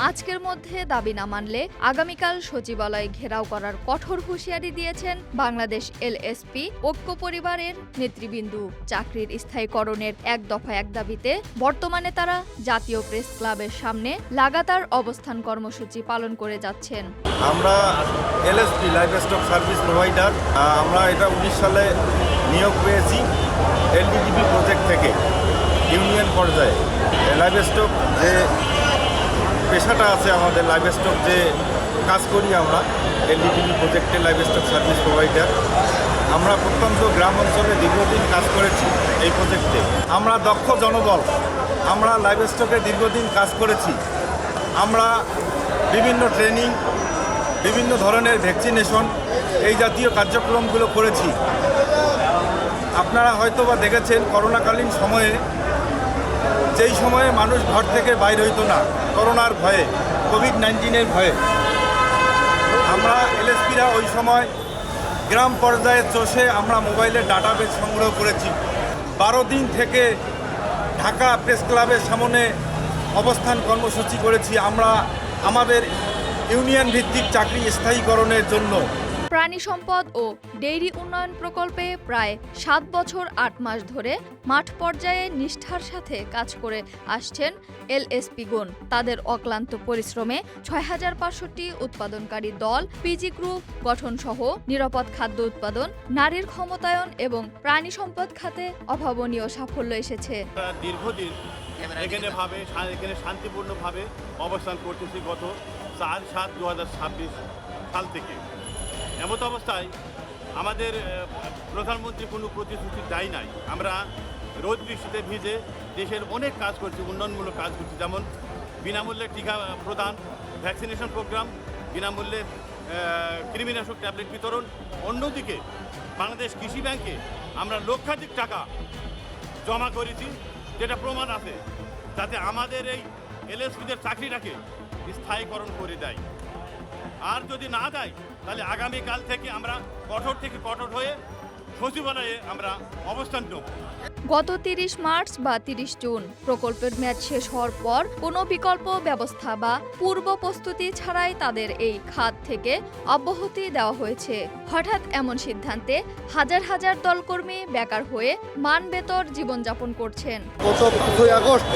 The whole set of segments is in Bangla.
আজকের মধ্যে দাবি না মানলে আগামীকাল সচিবালয় ঘেরাও করার কঠোর হুঁশিয়ারি দিয়েছেন বাংলাদেশ এলএসপি ঐক্য পরিবারের নেতৃবৃন্দ। চাকরির স্থায়ীকরণের এক দফা এক দাবিতে বর্তমানে তারা জাতীয় প্রেস ক্লাবের সামনে লাগাতার অবস্থান কর্মসূচি পালন করে যাচ্ছেন। আমরা LSP live stock service provider, আমরা এটা 19 সালে নিয়োগ পেয়েছি এলডিডিবি প্রজেক্ট থেকে ইউনিয়ন পর্যায়ে। লাইভ স্টক যে পেশাটা আছে আমাদের, লাইভ স্টক যে কাজ করি আমরা এলডিডিবি প্রজেক্টে লাইভ স্টক সার্ভিস প্রোভাইডার, আমরা প্রত্যন্ত গ্রাম অঞ্চলে দীর্ঘদিন কাজ করেছি এই প্রজেক্টে। আমরা দক্ষ জনবল, আমরা লাইভ স্টকে দীর্ঘদিন কাজ করেছি। আমরা বিভিন্ন ট্রেনিং, বিভিন্ন ধরনের ভ্যাকসিনেশন, এই জাতীয় কার্যক্রমগুলো করেছি। আপনারা হয়তো বা দেখেছেন করোনাকালীন সময়ে, যেই সময়ে মানুষ ঘর থেকে বাইর হইতো না করোনার ভয়ে, কোভিড-19-এর ভয়ে, আমরা এলএসপিরা ওই সময় গ্রাম পর্যায়ে চষে আমরা মোবাইলের ডাটাবেস সংগ্রহ করেছি। 12 দিন থেকে ঢাকা প্রেস ক্লাবের সামনে অবস্থান কর্মসূচি করেছি আমরা আমাদের ইউনিয়ন ভিত্তিক চাকরি স্থায়ীকরণের জন্য। প্রাণী সম্পদ ও ডেইরি উন্নয়ন প্রকল্পে প্রায় 7 বছর 8 মাস ধরে মাঠ পর্যায়ে নিষ্ঠার সাথে কাজ করে আসছেন এলএসপিগণ। তাদের অক্লান্ত পরিশ্রমে 6500টি উৎপাদনকারী দল, পিজি গ্রুপ গঠন সহ নিরাপদ খাদ্য উৎপাদন, নারীর ক্ষমতায়ন এবং প্রাণী সম্পদ খাতে অভাবনীয় সাফল্য এসেছে। দীর্ঘদিন এখানে শান্তিপূর্ণভাবে অবস্থান করতেছি গত 4/7/2026 সাল থেকে। এমত অবস্থায় আমাদের প্রধানমন্ত্রী কোনো প্রতিশ্রুতি দেয় নাই। আমরা রোদ বৃষ্টিতে ভিজে দেশের অনেক কাজ করছি, উন্নয়নমূলক কাজ করছি, যেমন বিনামূল্যে টিকা প্রদান, ভ্যাকসিনেশন প্রোগ্রাম, বিনামূল্যে কৃমিনাশক ট্যাবলেট বিতরণ। অন্যদিকে বাংলাদেশ কৃষি ব্যাংকে আমরা লক্ষাধিক টাকা জমা করেছি, যেটা প্রমাণ আছে, যাতে আমাদের এই এলএসপিদের চাকরিটাকে স্থায়ীকরণ করে দেয়। আর যদি না দেয় তাহলে আগামীকাল থেকে আমরা কঠোর থেকে কঠোর হয়ে সচিবালয়ে আমরা অবস্থান নেব। গত 30 মার্চ বা 30 জুন প্রকল্পের মেয়াদ শেষ হওয়ার পর কোনো বিকল্প ব্যবস্থা বা পূর্ব প্রস্তুতি ছাড়াই তাদের এই খাত থেকে অব্যাহতি দেওয়া হয়েছে। হঠাৎ এমন সিদ্ধান্তে হাজার হাজার দলকর্মী বেকার হয়ে মানবেতর জীবনযাপন করছেন। গত 5ই আগস্ট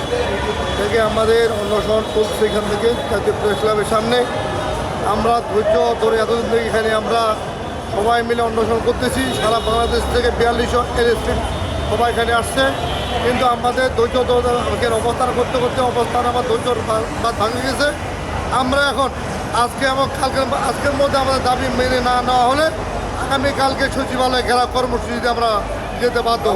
থেকে আমাদের অন্বেষণ চলছে এখান থেকে জাতীয় প্রেস ক্লাবের সামনে। আমরা ধৈর্য ধরে এতদিন থেকে এখানে আমরা সবাই মিলে অন্বেষণ করতেছি। সারা বাংলাদেশ থেকে 4200 এলএসপি সবাই এখানে আসছে, কিন্তু আমাদের ধৈর্য ধরে অবস্থান করতে করতে আমার ধৈর্য ভাঙে গেছে। আমরা এখন আজকে এবং আজকের মধ্যে আমাদের দাবি মেনে না নেওয়া হলে আগামীকালকে সচিবালয়ে ঘেরাও কর্মসূচিতে আমরা যেতে বাধ্য।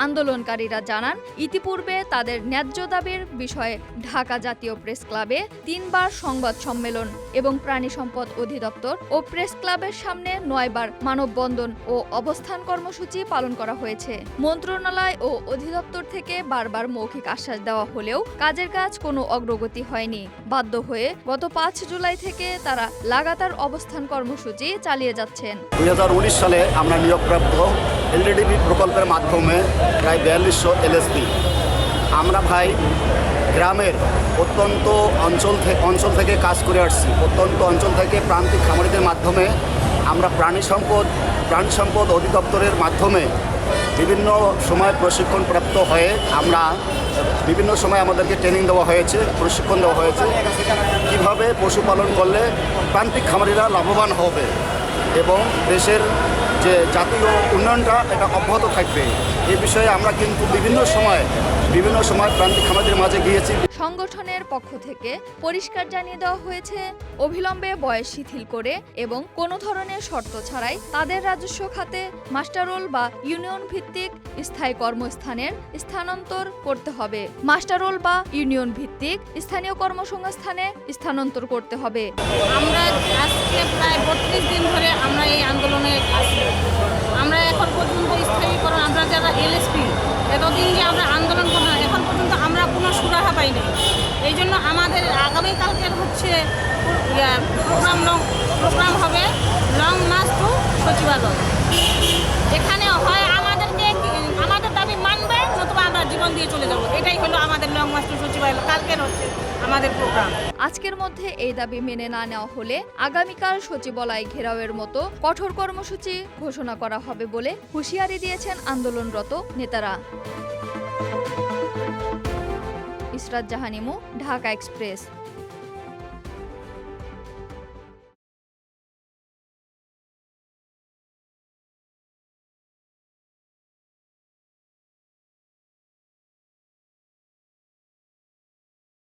আন্দোলনকারীরা জানান, ইতিপূর্বে তাদের ন্যায্য দাবির বিষয়ে ঢাকা জাতীয় প্রেস ক্লাবে 3 বার সংবাদ সম্মেলন এবং প্রাণী সম্পদ অধিদপ্তর ও প্রেস ক্লাবের সামনে 9 বার মানববন্ধন ও অবস্থান কর্মসূচি পালন করা হয়েছে। মন্ত্রণালয় ও অধিদপ্তর থেকে বারবার মৌখিক আশ্বাস দেওয়া হলেও কাজের কাজ কোনো অগ্রগতি হয়নি। বাধ্য হয়ে গত 5 জুলাই থেকে তারা লাগাতার অবস্থান কর্মসূচি চালিয়ে যাচ্ছেন। 2019 সালে আমরা নিয়োগপ্রাপ্ত এলডিডিবি প্রকল্পের মাধ্যমে প্রায় 4200 এলএসপি। আমরা ভাই গ্রামের অত্যন্ত অঞ্চল থেকে কাজ করে আসছি। অত্যন্ত অঞ্চল থেকে প্রান্তিক খামারিদের মাধ্যমে আমরা প্রাণী সম্পদ অধিদপ্তরের মাধ্যমে বিভিন্ন সময় প্রশিক্ষণপ্রাপ্ত হয়ে আমরা বিভিন্ন সময় আমাদেরকে ট্রেনিং দেওয়া হয়েছে, প্রশিক্ষণ দেওয়া হয়েছে কীভাবে পশুপালন করলে প্রান্তিক খামারিরা লাভবান হবে এবং দেশের যে জাতীয় উন্নয়নটা এটা অব্যাহত থাকবে। এই বিষয়ে আমরা কিন্তু বিভিন্ন সময় প্রান্তিক খামারিদের মাঝে গিয়েছি। সংগঠনের পক্ষ থেকে পরিষ্কার জানিয়ে দেওয়া হয়েছে, অবিলম্বে বয়স শিথিল করে এবং কোনো ধরনের শর্ত ছাড়াই তাদের রাজস্ব খাতে মাস্টাররোল বা ইউনিয়ন ভিত্তিক স্থায়ী কর্মস্থানের স্থানান্তর করতে হবে। মাস্টাররোল বা ইউনিয়ন ভিত্তিক স্থানীয় কর্মসংস্থানে স্থানান্তর করতে হবে। আমরা আজকে প্রায় 32 দিন ধরে আমরা এই আন্দোলনে আছি। আমরা এখন পর্যন্ত স্থায়ীকরণ, আমরা যারা এলএসপি এতদিন যে আমরা আন্দোলন করলাম, এখন পর্যন্ত আমরা কোনো সুরাহা পাইনি। এই জন্য আমাদের আগামীকালকের প্রোগ্রাম হবে লং মার্চ টু সচিবালয়। এখানে হয় আমাদের দাবি মানবে, নতুবা আমরা জীবন আন্দোলন দিয়ে চলে যাব। এটাই হলো আমাদের লং মার্চ টু সচিবালয়, কালকের হচ্ছে আমাদের প্রোগ্রাম। আজকের মধ্যে এই দাবি মেনে না নেওয়া হলে আগামীকাল সচিবালয় ঘেরাওয়ের মতো কঠোর কর্মসূচি ঘোষণা করা হবে বলে হুঁশিয়ারি দিয়েছেন আন্দোলনরত নেতারা। ইসরাত জাহান ইমু, ঢাকা এক্সপ্রেস।